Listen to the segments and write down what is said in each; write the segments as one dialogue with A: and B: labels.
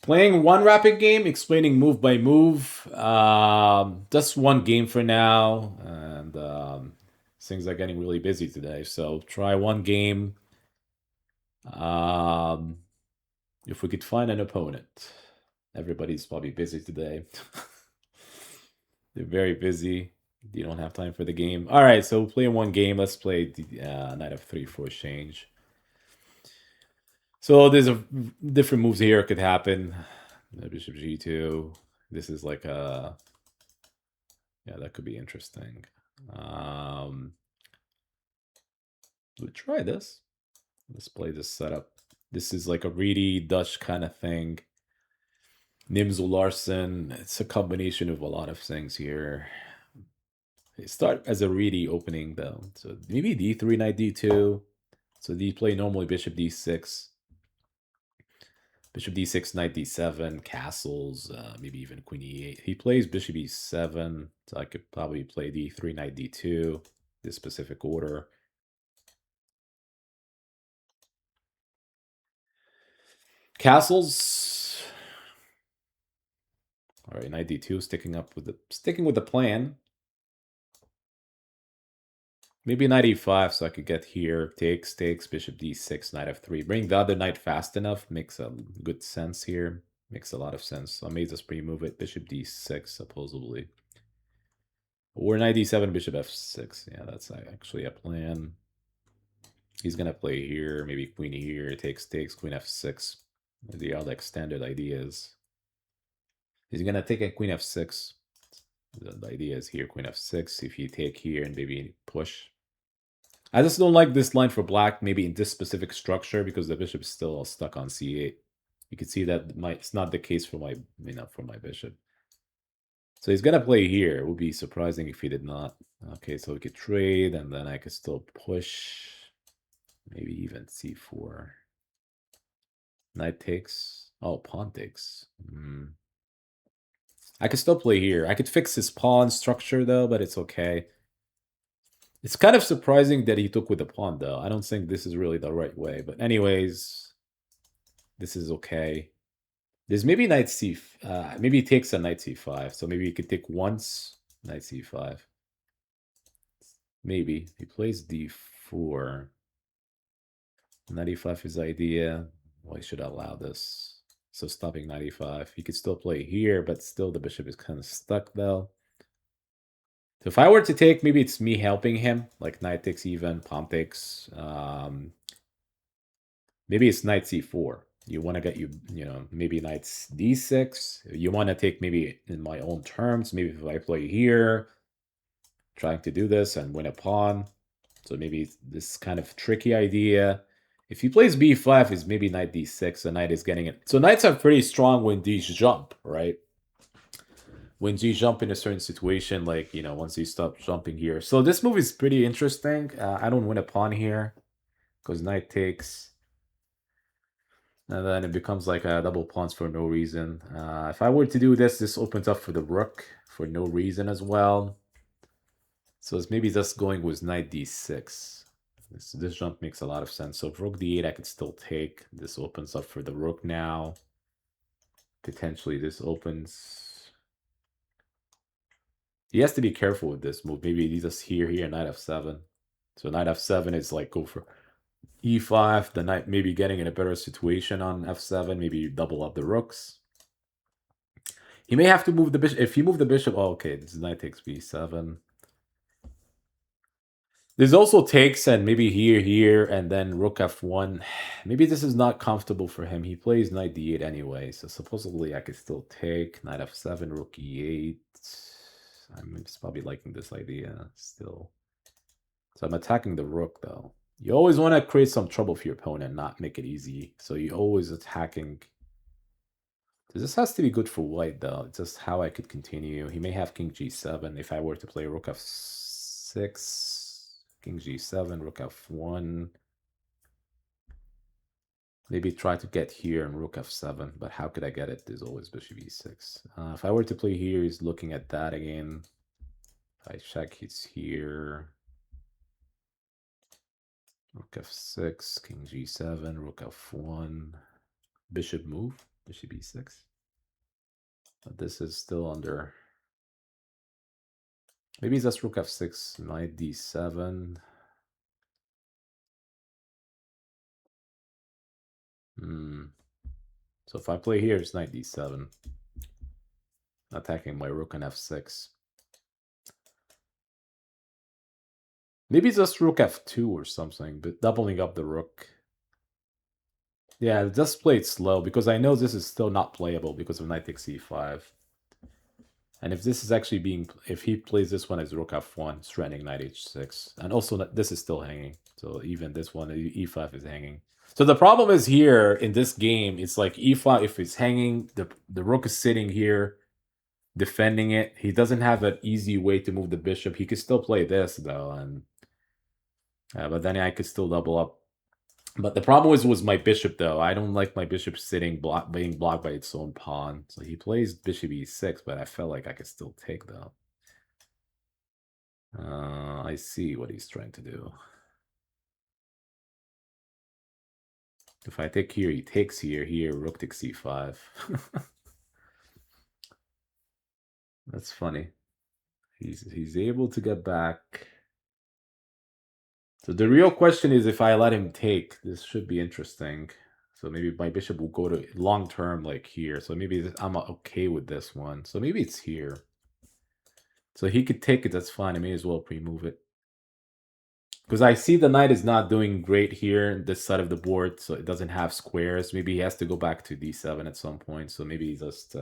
A: Playing one rapid game, explaining move by move. Just one game for now, and things are getting really busy today. So try one game. Um, if we could find an opponent, everybody's probably busy today. They're very busy. You don't have time for the game. All right, so we'll play one game. Let's play the Knight of 3 for exchange. So there's a different moves here could happen. Bishop G2. This is like a yeah, that could be interesting. We'll try this. Let's play this setup. This is like a reedy Dutch kind of thing. Nimzo Larsen. It's a combination of a lot of things here. They start as a reedy opening though. So maybe D3, knight D2. So they play normally bishop D6. Bishop D6, knight D7, castles, maybe even queen E8. He plays bishop E7, so I could probably play D3, knight D2, this specific order. Castles. All right, knight D2, sticking with the plan. Maybe knight E5, so I could get here. Takes, bishop D6, knight F3. Bring the other knight fast enough. Makes a good sense here. Makes a lot of sense. So I may just pre-move it. Bishop D6, supposedly. Or knight D7, bishop F6. Yeah, that's actually a plan. He's gonna play here, maybe queen here, takes, queen F6. The other standard ideas. He's gonna take a queen F6. The idea is here, queen F6. If you take here and maybe push. I just don't like this line for black, maybe in this specific structure, because the bishop is still stuck on C8. You can see that it's not the case for my, for my bishop. So he's gonna play here. It would be surprising if he did not. Okay, so we could trade, and then I could still push. Maybe even C4. Knight takes. Oh, pawn takes. I could still play here. I could fix his pawn structure, though, but it's okay. It's kind of surprising that he took with the pawn, though. I don't think this is really the right way. But anyways, this is okay. There's maybe knight c... maybe he takes a knight c5. So maybe he could take once, knight c5. Maybe. He plays d4. Knight e5 is the idea. Well, I should allow this. So stopping knight e5. He could still play here, but still the bishop is kind of stuck, though. So if I were to take, maybe it's me helping him, like knight takes even, pawn takes. Maybe it's knight c4. You want to get maybe knight d6. You want to take maybe in my own terms. Maybe if I play here, trying to do this and win a pawn. So maybe this kind of tricky idea. If he plays b5, is maybe knight d6. The knight is getting it. So knights are pretty strong when these jump, right? When you jump in a certain situation, like, once you stop jumping here. So this move is pretty interesting. I don't win a pawn here because knight takes. And then it becomes like a double pawns for no reason. If I were to do this, this opens up for the rook for no reason as well. So it's maybe just going with knight d6. This jump makes a lot of sense. So if rook d8, I could still take. This opens up for the rook now. Potentially this opens. He has to be careful with this move. Maybe he just here, knight f7. So knight f7 is like go for e5. The knight maybe getting in a better situation on f7. Maybe double up the rooks. He may have to move the bishop. If he move the bishop, oh, okay, this knight takes b7. There's also takes and maybe here, and then rook f1. Maybe this is not comfortable for him. He plays knight d8 anyway, so supposedly I could still take knight f7, rook e8. I'm probably liking this idea still. So I'm attacking the rook, though. You always want to create some trouble for your opponent, not make it easy. So you're always attacking. This has to be good for white, though. It's just how I could continue. He may have king g7 if I were to play rook f6. King g7, rook f1. Maybe try to get here and rook f7, but how could I get it? There's always bishop e6. If I were to play here, he's looking at that again. If I check, he's here. Rook f6, king g7, rook f1. Bishop move. Bishop b6. But this is still under. Maybe it's just rook f6, knight d7. So if I play here, it's knight d7. Attacking my rook on f6. Maybe it's just rook f2 or something, but doubling up the rook. Yeah, just play it slow, because I know this is still not playable because of knight takes e5. And if this is actually being, if he plays this one as rook f1, threatening knight h6, and also this is still hanging. So even this one, e5 is hanging. So the problem is here in this game, it's like e5, if it's hanging, the rook is sitting here, defending it. He doesn't have an easy way to move the bishop. He could still play this though, and but then I could still double up. But the problem was my bishop though. I don't like my bishop sitting being blocked by its own pawn. So he plays bishop e6, but I felt like I could still take though. I see what he's trying to do. If I take here, he takes here. Here, rook takes c5. That's funny. He's able to get back. So the real question is if I let him take, this should be interesting. So maybe my bishop will go to long term like here. So maybe I'm okay with this one. So maybe it's here. So he could take it, that's fine. I may as well pre-move it. Because I see the knight is not doing great here, this side of the board, so it doesn't have squares. Maybe he has to go back to d7 at some point. So maybe just,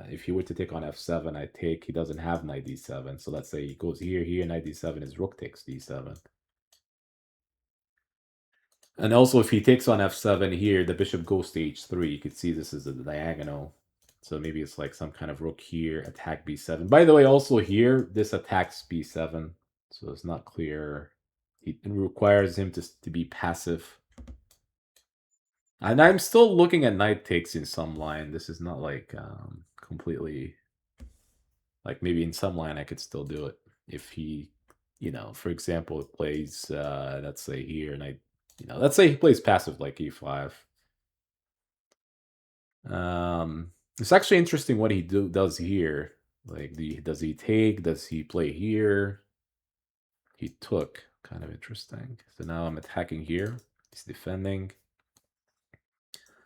A: if he were to take on f7, I take, he doesn't have knight d7. So let's say he goes here, knight d7 is rook takes d7. And also if he takes on f7 here, the bishop goes to h3. You could see this is a diagonal. So maybe it's like some kind of rook here, attack b7. By the way, also here, this attacks b7. So it's not clear. It requires him to be passive. And I'm still looking at knight takes in some line. This is not like completely... Like maybe in some line I could still do it. If he, for example, plays, let's say here, knight... let's say he plays passive like e5. It's actually interesting what he does here. Like, does he take? Does he play here? He took. Kind of interesting. So now I'm attacking here. He's defending.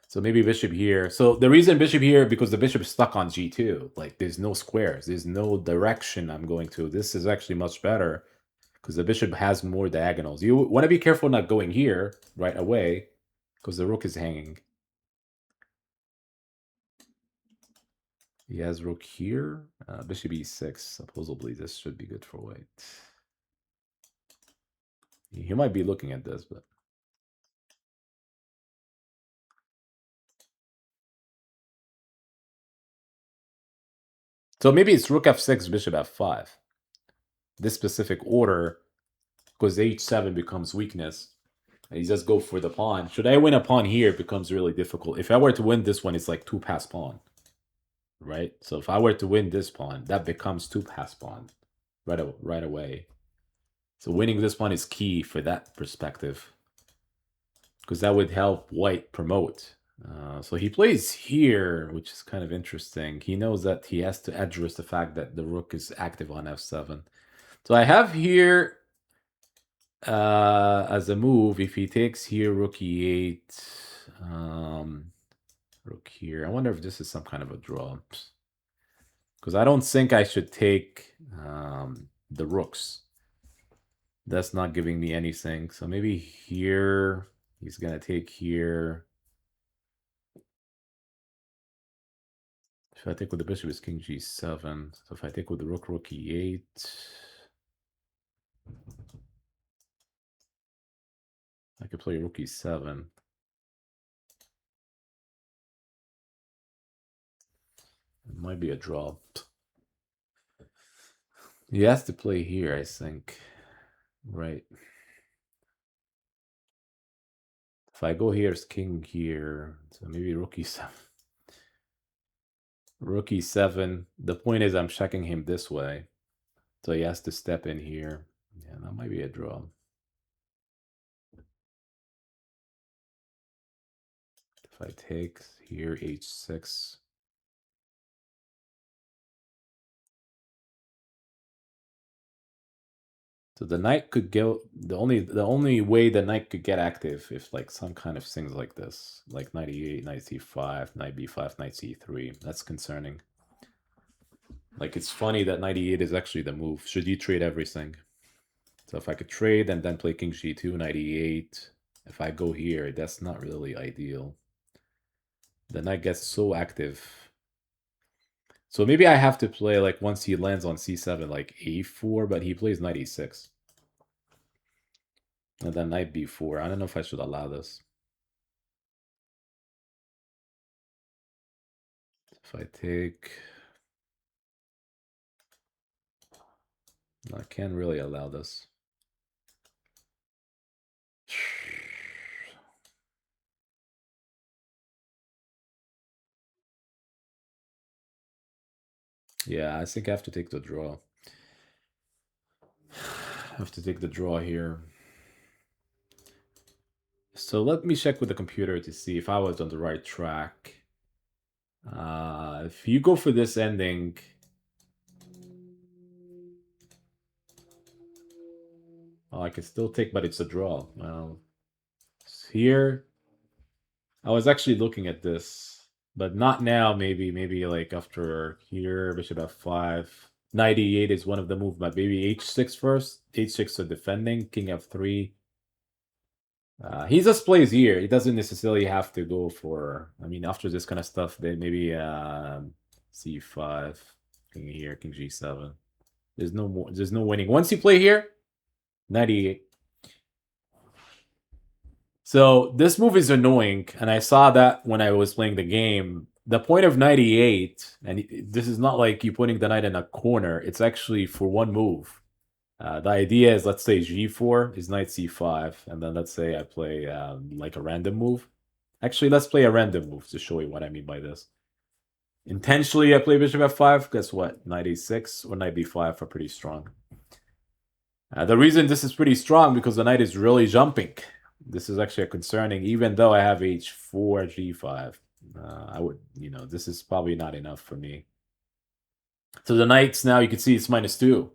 A: So maybe bishop here. So the reason bishop here, because the bishop is stuck on g2. Like, there's no squares. There's no direction I'm going to. This is actually much better because the bishop has more diagonals. You want to be careful not going here right away because the rook is hanging. He has rook here. Bishop e6. Supposedly, this should be good for white. He might be looking at this, but... So maybe it's rook f6, bishop f5. This specific order, because h7 becomes weakness. And you just go for the pawn. Should I win a pawn here, it becomes really difficult. If I were to win this one, it's like 2-pass pawn. Right? So if I were to win this pawn, that becomes 2-pass pawn right away. So winning this pawn is key for that perspective. Because that would help white promote. So he plays here, which is kind of interesting. He knows that he has to address the fact that the rook is active on f7. So I have here, as a move, if he takes here, rook e8, rook here. I wonder if this is some kind of a draw. Because I don't think I should take the rooks. That's not giving me anything. So maybe here, he's going to take here. If I take with the bishop, it's king g7. So if I take with the rook, rook e8. I could play rook e7. It might be a draw. He has to play here, I think. Right. If I go here, it's king here. So maybe rook e7. Rook e7. The point is I'm checking him this way. So he has to step in here. Yeah, that might be a draw. If I take here h6. So the knight could go, the only way the knight could get active if like some kind of things like this, like knight e8, knight c5, knight b5, knight c3. That's concerning. Like it's funny that knight e8 is actually the move. Should you trade everything? So if I could trade and then play king g2, knight e8, if I go here, that's not really ideal. The knight gets so active. So maybe I have to play like once he lands on c7, like a4, but he plays knight e6. And then knight b4. I don't know if I should allow this. If I take... I can't really allow this. Yeah, I think I have to take the draw. I have to take the draw here. So let me check with the computer to see if I was on the right track. If you go for this ending... Oh, I can still take, but it's a draw. Well, here... I was actually looking at this, but not now, maybe like after here, bishop f5. Knight e8 is one of the moves, but maybe h6 first. H6 are defending, king f3. He just plays here. He doesn't necessarily have to go for... I mean, after this kind of stuff, then maybe c5, king here, king g7. There's no more. There's no winning. Once you play here, knight e8. So this move is annoying, and I saw that when I was playing the game. The point of knight e8, and this is not like you putting the knight in a corner. It's actually for one move. The idea is, let's say g4 is knight c5, and then let's say I play like a random move. Actually, let's play a random move to show you what I mean by this. Intentionally, I play bishop f5. Guess what? Knight a6 or knight b5 are pretty strong. The reason this is pretty strong because the knight is really jumping. This is actually concerning, even though I have h4, g5. I would, this is probably not enough for me. So the knights now, you can see it's -2.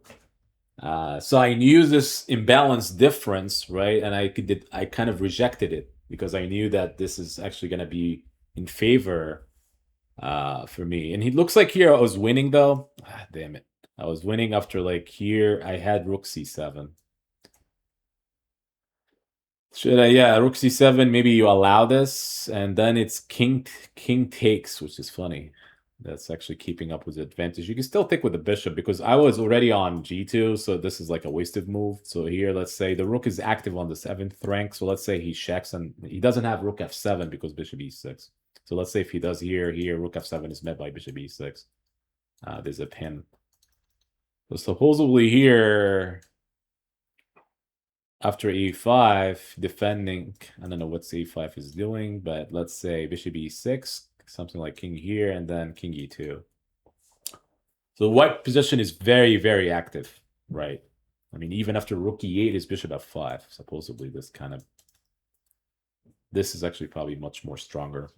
A: So I knew this imbalance difference, right? And I kind of rejected it because I knew that this is actually going to be in favor for me. And it looks like here I was winning though. Damn it. I was winning after like here I had rook c7. Should I? Yeah, rook c7. Maybe you allow this, and then it's king takes, which is funny. That's actually keeping up with the advantage. You can still take with the bishop because I was already on g2, so this is like a wasted move. So here, let's say the rook is active on the 7th rank. So let's say he checks, and he doesn't have rook f7 because bishop e6. So let's say if he does here, rook f7 is met by bishop e6. There's a pin. So supposedly here, after e5, defending, I don't know what c5 is doing, but let's say bishop e6, something like king here, and then king e2. So white position is very, very active, right? I mean, even after rook e8 is bishop f5, supposedly this is actually probably much more stronger.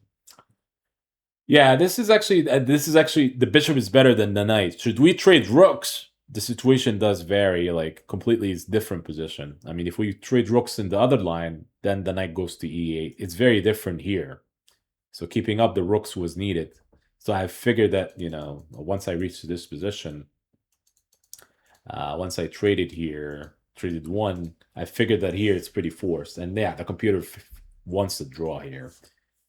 A: Yeah, this is actually the bishop is better than the knight. Should we trade rooks? The situation does vary, like completely is different position. I mean, if we trade rooks in the other line, then the knight goes to e8. It's very different here. So keeping up the rooks was needed. So I figured that, once I reached this position, once I traded here, traded one, I figured that here it's pretty forced. And yeah, the computer wants to draw here.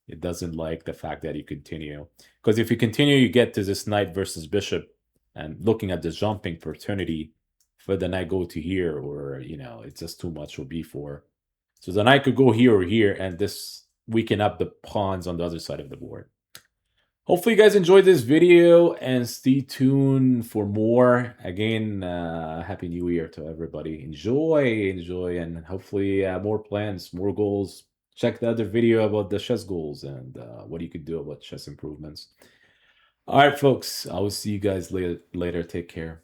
A: It doesn't like the fact that you continue. Because if you continue, you get to this knight versus bishop, and looking at the jumping opportunity for the knight go to here, or, it's just too much for b4. So the knight could go here or here, and this weaken up the pawns on the other side of the board. Hopefully you guys enjoyed this video, and stay tuned for more. Again, Happy New Year to everybody. Enjoy, and hopefully more plans, more goals. Check the other video about the chess goals and what you could do about chess improvements. All right, folks. I will see you guys later. Take care.